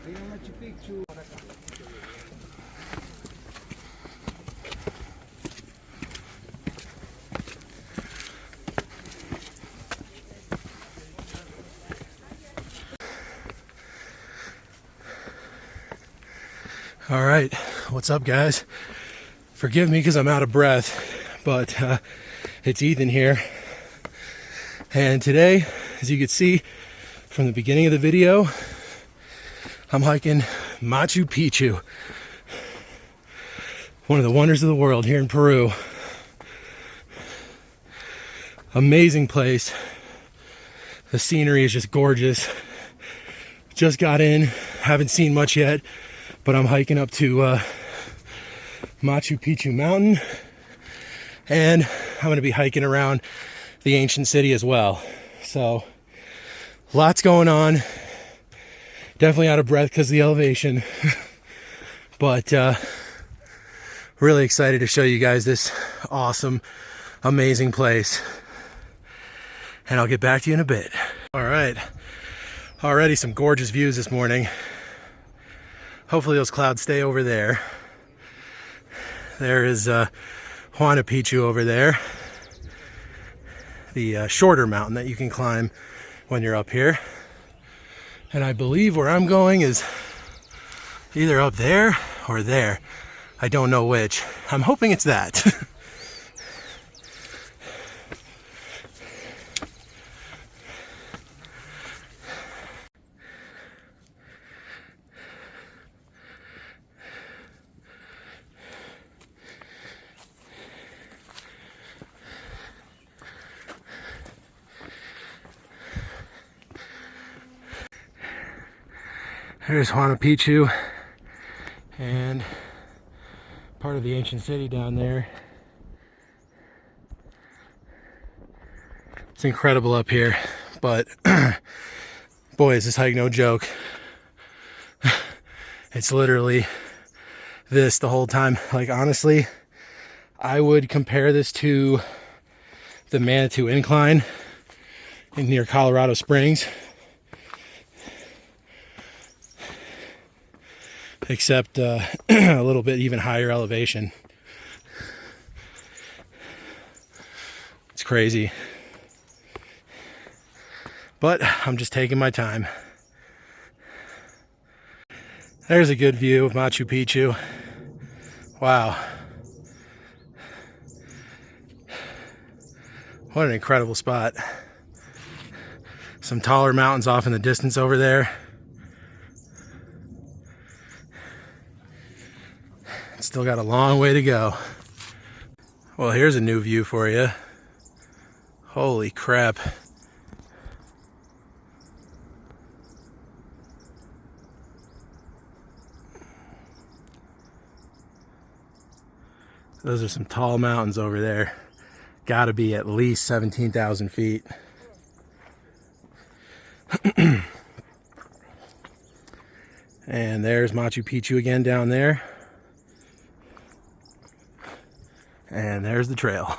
Machu Picchu. All right, what's up, guys? Forgive me because I'm out of breath, but it's Ethan here. And today, as you can see from the beginning of the video, I'm hiking Machu Picchu, one of the wonders of the world here in Peru. Amazing place. The scenery is just gorgeous. Just got in, haven't seen much yet, but I'm hiking up to Machu Picchu Mountain, and I'm going to be hiking around the ancient city as well. So lots going on. Definitely out of breath because of the elevation, but really excited to show you guys this awesome, amazing place. And I'll get back to you in a bit. All right, already some gorgeous views this morning. Hopefully those clouds stay over there. There is Huayna Picchu over there, the shorter mountain that you can climb when you're up here. And I believe where I'm going is either up there or there. I don't know which. I'm hoping it's that. There's Huayna Picchu and part of the ancient city down there. It's incredible up here, but boy, is this hike no joke. It's literally this the whole time. Like, honestly, I would compare this to the Manitou Incline near Colorado Springs. Except a little bit even higher elevation. It's crazy. But I'm just taking my time. There's a good view of Machu Picchu. Wow. What an incredible spot. Some taller mountains off in the distance over there. Still got a long way to go. Well, here's a new view for you. Holy crap. Those are some tall mountains over there. Gotta be at least 17,000 feet. And there's Machu Picchu again down there. And there's the trail.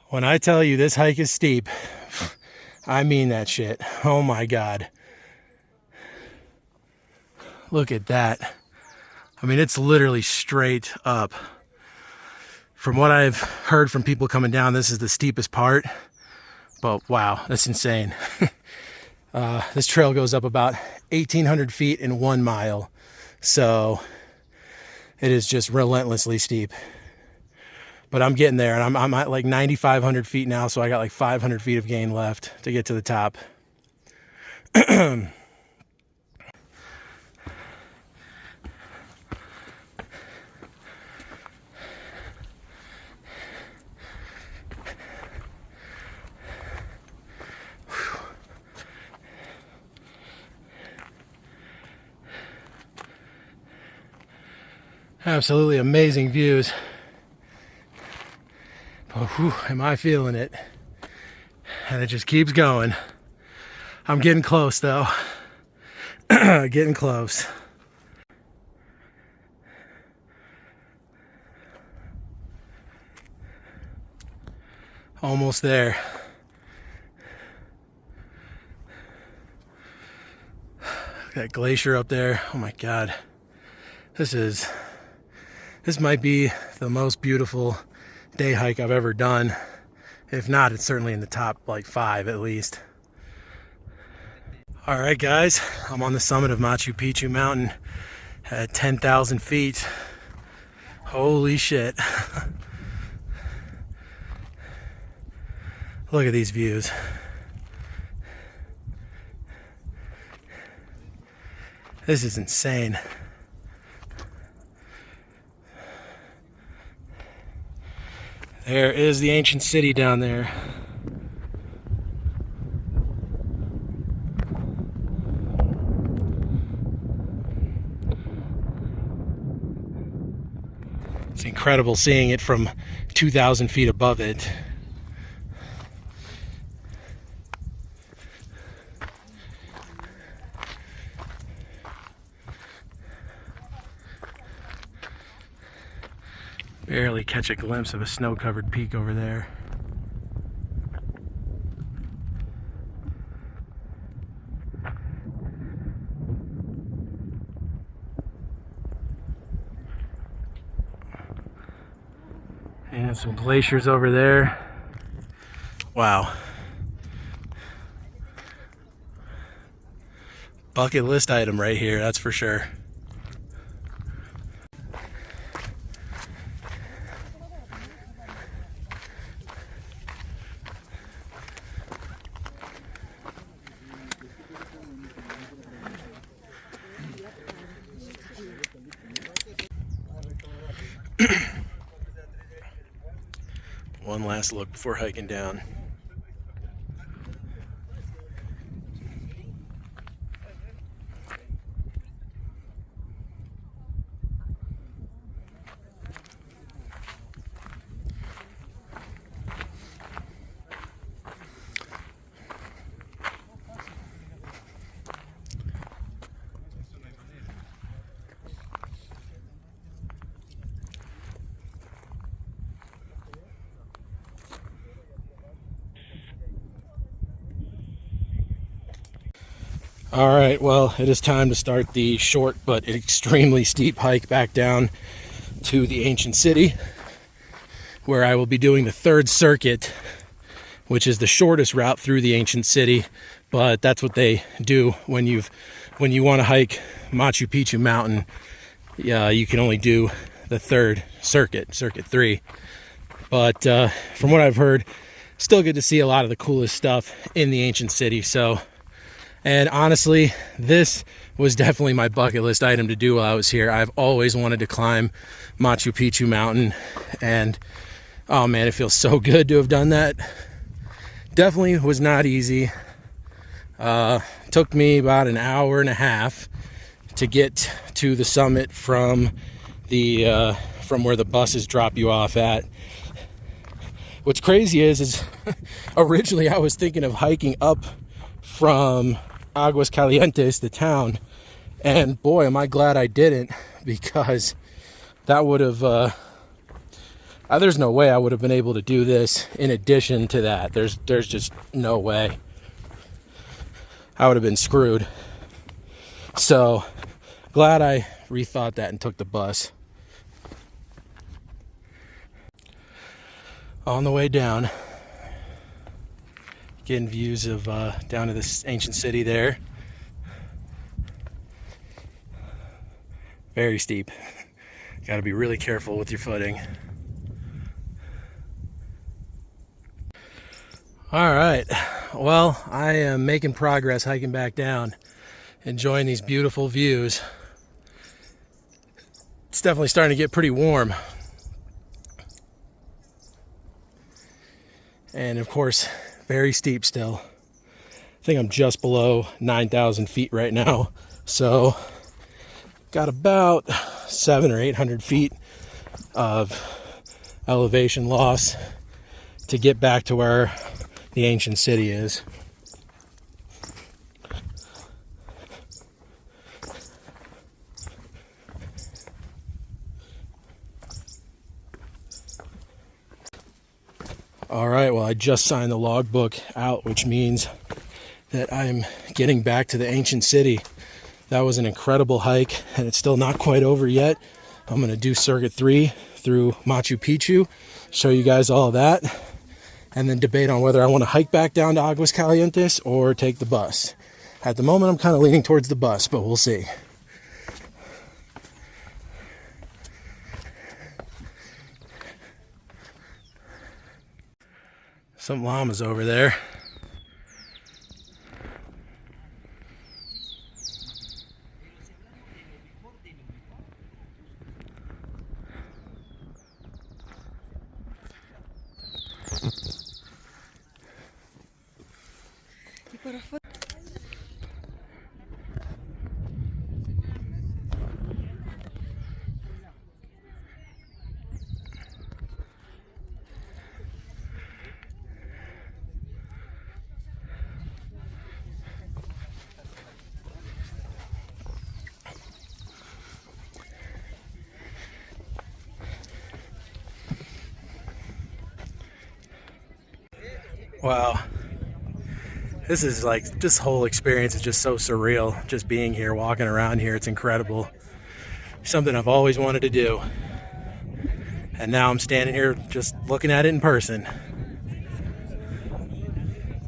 When I tell you this hike is steep, I mean that shit. Oh my God. Look at that. I mean, it's literally straight up. From what I've heard from people coming down, this is the steepest part, but wow, that's insane. This trail goes up about 1,800 feet in 1 mile, so it is just relentlessly steep. But I'm getting there, and I'm at like 9,500 feet now, so I got like 500 feet of gain left to get to the top. Absolutely amazing views. But whew, am I feeling it. And it just keeps going. I'm getting close though. Getting close. Almost there. That glacier up there. Oh my God. This might be the most beautiful day hike I've ever done. If not, it's certainly in the top like 5 at least. All right, guys, I'm on the summit of Machu Picchu Mountain at 10,000 feet. Holy shit. Look at these views. This is insane. There is the ancient city down there. It's incredible seeing it from 2,000 feet above it. Barely catch a glimpse of a snow-covered peak over there. And some glaciers over there. Wow. Bucket list item right here, that's for sure. One last look before hiking down. All right, well, it is time to start the short but extremely steep hike back down to the ancient city, where I will be doing the 3rd circuit, which is the shortest route through the ancient city, but that's what they do when you want to hike Machu Picchu Mountain. You can only do the 3rd circuit, circuit 3. But from what I've heard, still good to see a lot of the coolest stuff in the ancient city. And honestly, this was definitely my bucket list item to do while I was here. I've always wanted to climb Machu Picchu Mountain, and oh man, it feels so good to have done that. Definitely was not easy. Took me about an hour and a half to get to the summit from where the buses drop you off at. What's crazy is originally I was thinking of hiking up from Aguas Calientes, the town, and boy, am I glad I didn't, because that would have there's no way I would have been able to do this in addition to that. There's just no way. I would have been screwed. So glad I rethought that and took the bus. On the way down, getting views of down to this ancient city there. Very steep. Got to be really careful with your footing. All right, well, I am making progress hiking back down, enjoying these beautiful views. It's definitely starting to get pretty warm. And of course, very steep still. I think I'm just below 9,000 feet right now. So got about 700 or 800 feet of elevation loss to get back to where the ancient city is. All right, well, I just signed the logbook out, which means that I'm getting back to the ancient city. That was an incredible hike, and it's still not quite over yet. I'm going to do Circuit 3 through Machu Picchu, show you guys all of that, and then debate on whether I want to hike back down to Aguas Calientes or take the bus. At the moment, I'm kind of leaning towards the bus, but we'll see. Some llamas over there. Wow, this is like, this whole experience is just so surreal. Just being here, walking around here, it's incredible. Something I've always wanted to do. And now I'm standing here just looking at it in person.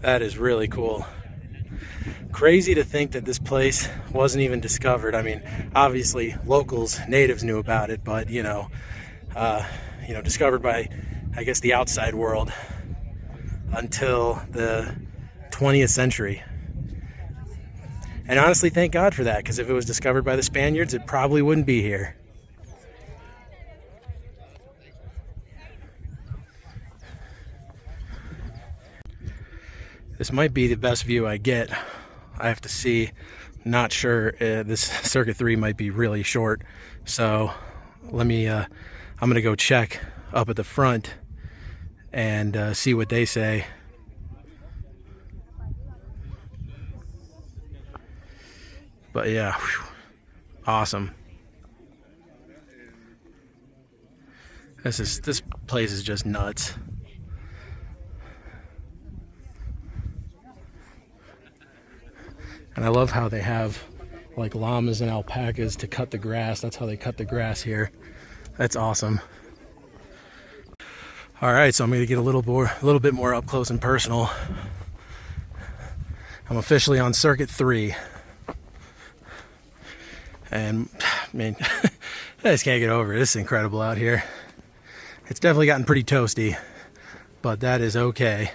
That is really cool. Crazy to think that this place wasn't even discovered. I mean, obviously locals, natives knew about it, but discovered by, I guess, the outside world until the 20th century. And honestly, thank God for that, because if it was discovered by the Spaniards, it probably wouldn't be here. This might be the best view I get. I have to see. Not sure. This Circuit 3 might be really short. So let me, I'm going to go check up at the front and see what they say. But yeah, whew, awesome. This place is just nuts. And I love how they have like llamas and alpacas to cut the grass. That's how they cut the grass here. That's awesome. All right, so I'm going to get a little bit more up close and personal. I'm officially on Circuit 3. And, I mean, I just can't get over it. This is incredible out here. It's definitely gotten pretty toasty, but that is okay.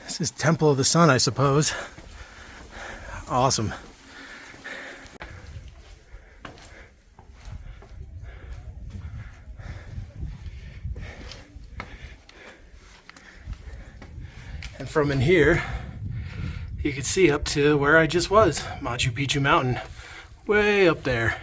This is Temple of the Sun, I suppose. Awesome. And from in here, you can see up to where I just was, Machu Picchu Mountain, way up there.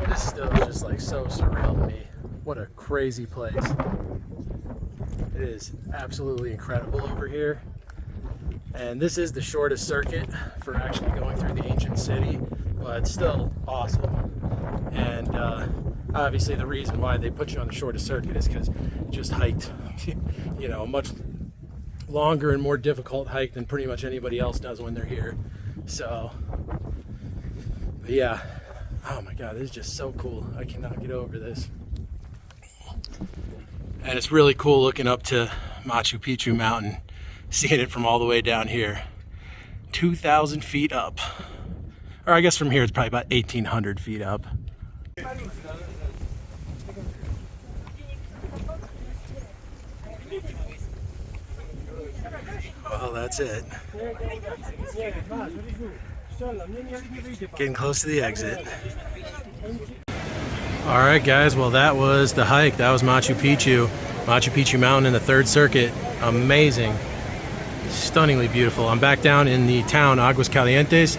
This still is just like so surreal to me. What a crazy place. It is absolutely incredible over here. And this is the shortest circuit for actually going through the ancient city. but still awesome. And obviously the reason why they put you on the shortest circuit is because you just hiked, you know, a much longer and more difficult hike than pretty much anybody else does when they're here. So, but yeah, oh my God, this is just so cool. I cannot get over this. And it's really cool looking up to Machu Picchu Mountain, seeing it from all the way down here. 2,000 feet up. Or I guess from here it's probably about 1,800 feet up. Well, that's it. Getting close to the exit. Alright guys, well that was the hike. That was Machu Picchu Mountain in the 3rd Circuit. Amazing. Stunningly beautiful. I'm back down in the town Aguas Calientes.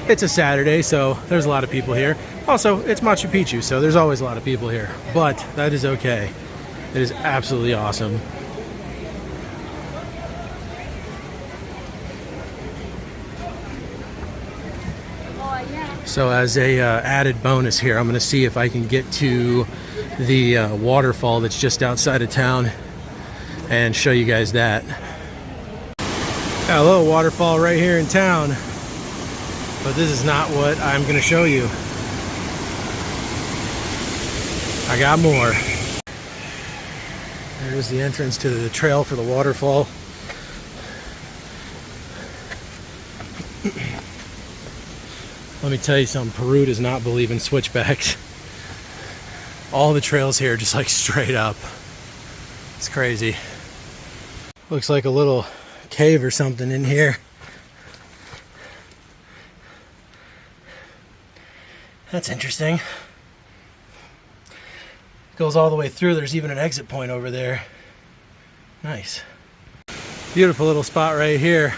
It's a Saturday, so there's a lot of people here. Also, it's Machu Picchu, so there's always a lot of people here. But that is okay. It is absolutely awesome. So as a added bonus here, I'm going to see if I can get to the waterfall that's just outside of town and show you guys that. Got a little waterfall right here in town, but this is not what I'm going to show you. I got more. There's the entrance to the trail for the waterfall. Let me tell you something, Peru does not believe in switchbacks. All the trails here are just like straight up. It's crazy. Looks like a little cave or something in here. That's interesting. Goes all the way through. There's even an exit point over there. Nice. Beautiful little spot right here.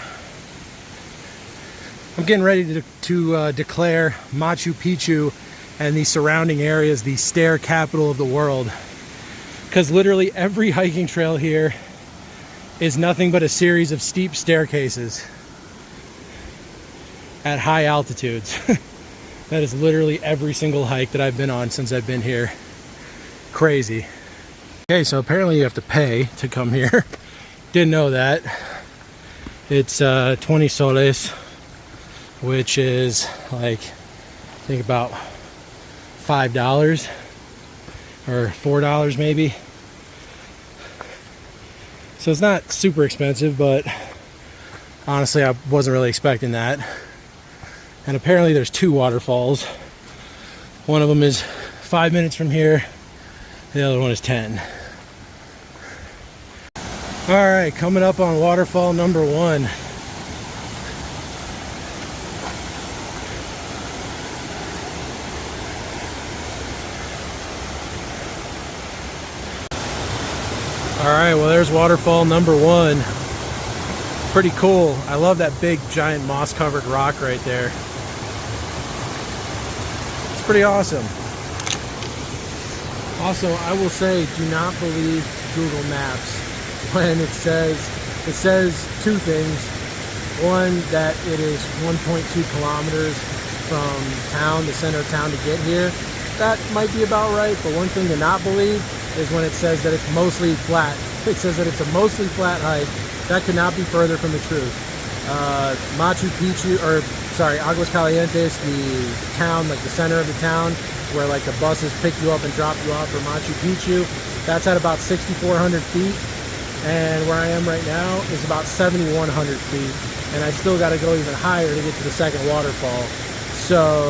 I'm getting ready to declare Machu Picchu and the surrounding areas the stair capital of the world, because literally every hiking trail here is nothing but a series of steep staircases at high altitudes. That is literally every single hike that I've been on since I've been here. Crazy. Okay, so apparently you have to pay to come here. Didn't know that. It's 20 soles, which is like, I think about $5 or $4 maybe. So it's not super expensive, but honestly I wasn't really expecting that. And apparently there's 2 waterfalls. One of them is 5 minutes from here, the other one is 10. All right, coming up on waterfall number 1. All right, well there's waterfall number 1. Pretty cool. I love that big giant moss covered rock right there. It's pretty awesome. Also, I will say, do not believe Google Maps when it says 2 things. One, that it is 1.2 kilometers from town, the center of town, to get here. That might be about right, but one thing to not believe is when it says that it's mostly flat. It says that it's a mostly flat hike. That could not be further from the truth. Machu Picchu, or sorry, Aguas Calientes, the town, like the center of the town, where like the buses pick you up and drop you off for Machu Picchu, that's at about 6,400 feet. And where I am right now is about 7,100 feet. And I still got to go even higher to get to the second waterfall. So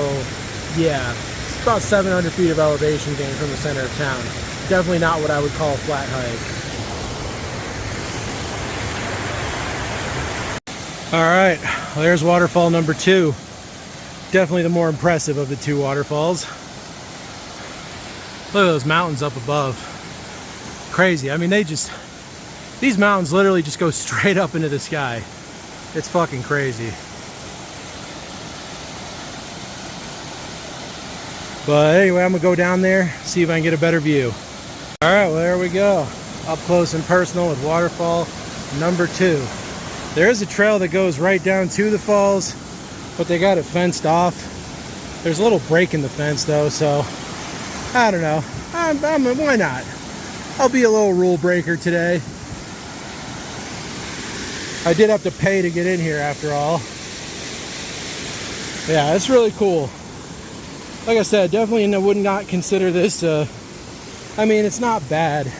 yeah, it's about 700 feet of elevation gain from the center of town. Definitely not what I would call a flat hike. All right, well, there's waterfall number 2. Definitely the more impressive of the 2 waterfalls. Look at those mountains up above. Crazy. I mean, these mountains literally just go straight up into the sky. It's fucking crazy. But anyway, I'm gonna go down there, see if I can get a better view. All right, well, there we go. Up close and personal with waterfall number 2. There is a trail that goes right down to the falls, but they got it fenced off. There's a little break in the fence though, so I don't know. Why not? I'll be a little rule breaker today. I did have to pay to get in here after all. Yeah, it's really cool. Like I said, definitely would not consider this, I mean, it's not bad,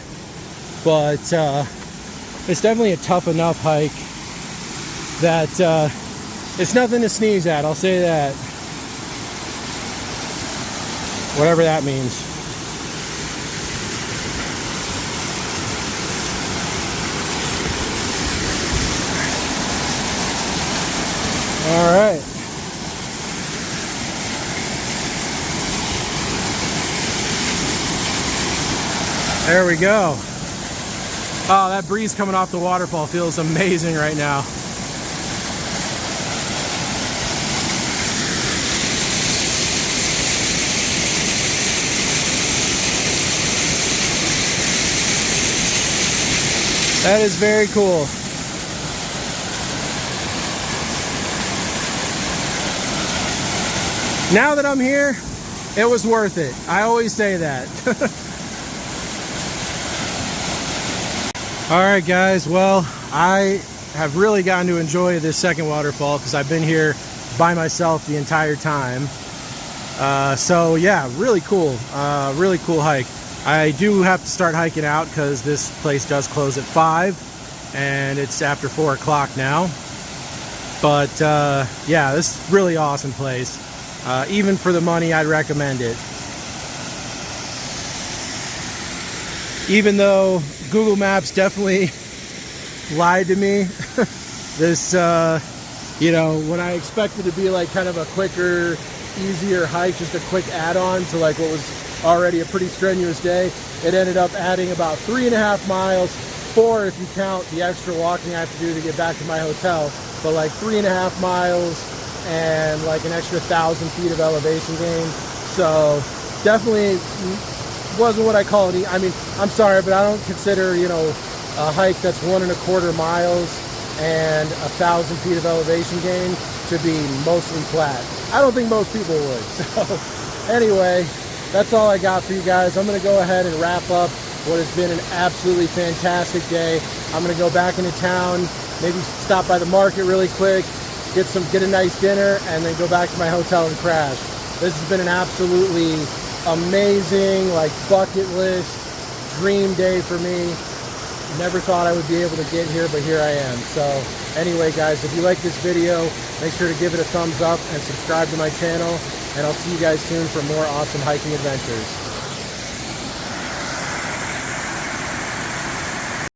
but it's definitely a tough enough hike that it's nothing to sneeze at, I'll say that. Whatever that means. All right. There we go. Oh, that breeze coming off the waterfall feels amazing right now. That is very cool. Now that I'm here, it was worth it. I always say that. All right, guys. Well, I have really gotten to enjoy this second waterfall because I've been here by myself the entire time. So yeah, really cool. Really cool hike. I do have to start hiking out because this place does close at 5 and it's after 4 o'clock now. But yeah, this is a really awesome place. Even for the money, I'd recommend it. Even though Google Maps definitely lied to me. This, you know, when I expected to be like kind of a quicker, easier hike, just a quick add-on to like what was already a pretty strenuous day, it ended up adding about 3.5 miles, 4 if you count the extra walking I have to do to get back to my hotel, but like 3.5 miles and like an extra 1,000 feet of elevation gain. So definitely wasn't what I call it. I mean, I'm sorry, but I don't consider, you know, a hike that's 1.25 miles and 1,000 feet of elevation gain to be mostly flat. I don't think most people would. So anyway, that's all I got for you guys. I'm going to go ahead and wrap up what has been an absolutely fantastic day. I'm going to go back into town, maybe stop by the market really quick, get a nice dinner, and then go back to my hotel and crash. This has been an absolutely amazing, like, bucket list dream day for me. Never thought I would be able to get here, but here I am. So anyway, guys, if you like this video, make sure to give it a thumbs up and subscribe to my channel, and I'll see you guys soon for more awesome hiking adventures.